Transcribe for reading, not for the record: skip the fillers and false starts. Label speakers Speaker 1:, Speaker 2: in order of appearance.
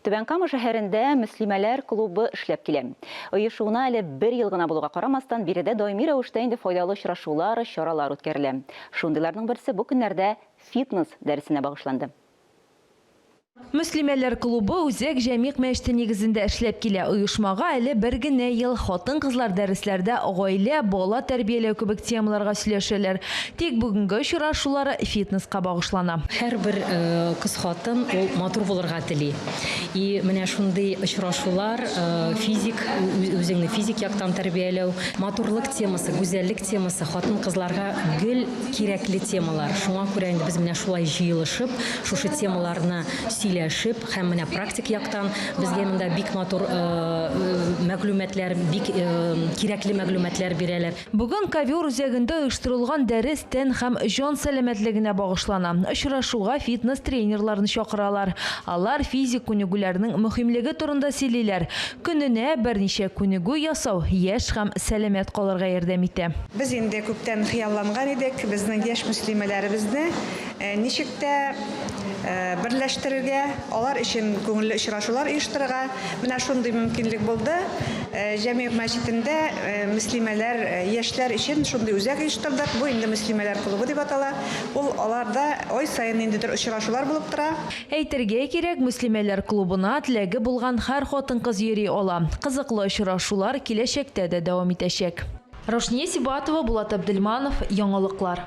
Speaker 1: Түбәнкама шәһәрендә Мөслимәләр клубы эшләп килә. Оешуына әле 1 ел гына булуга карамастан, биредә даими рәвештә инде файдалы очрашулар, чаралар үткәрелә. Шундыйларның берсе бу көннәрдә фитнес дәресенә багышланды.
Speaker 2: Мөслимәләр клубы үзәк җәмигъ мәчете нигезендә эшләп килә. Оешмага әле 1 генә ел хатын-кызлар дәресләрдә гаилә, бала тәрбияләү кебек темаларга сөйләшәләр. Тик бүгенге очрашулары фитнеска багышлана.
Speaker 3: Һәрбер кыз-хатын ул матур булырга тели. И менә шундый очрашулар физик үзеңне физик яктан тәрбияләү, матурлык темасы, гүзәллек темасы хатын-кызларга гел кирәкле темалар. Шуңа күрә инде без менә шулай җыелышып, шушы темаларны сөйләшеп, һәм менә практик яктан безгә монда бик матур мәгълүматлар, бик кирәкле мәгълүматлар бирәләр.
Speaker 2: Бүген ковер үзәгендә оештырылган дәрес тән һәм җан сәламәтлегенә багышлана. Очрашуга фитнес тренерларын чакыралар. Алар физик күнегүләрнең мөһимлеге турында сөйлиләр. Көненә берничә күнегү ясау яшь һәм сәламәт калырга ярдәм итә.
Speaker 4: Без инде күптән хыялланган идек, безнең яшь мөслимәләребезне ничек тә берләштерергә, алар өчен күңелле очрашулар оештырырга. Менә шундый мөмкинлек булды. Җәмигъ мәчетендә мөслимәләр, яшьләр өчен шундый үзәк оештырдык. Бу инде мөслимәләр клубы дип атала. Ул аларда ай саен индидер очрашулар булып тора.
Speaker 2: Әйтергә кирәк, мөслимәләр клубына теләге булган һәр хатын-кыз йөри ала. Кызыклы очрашулар киләчәктә дә дәвам итәчәк. Рошния Сибатова, Булат Абдельманов, Яңалыклар.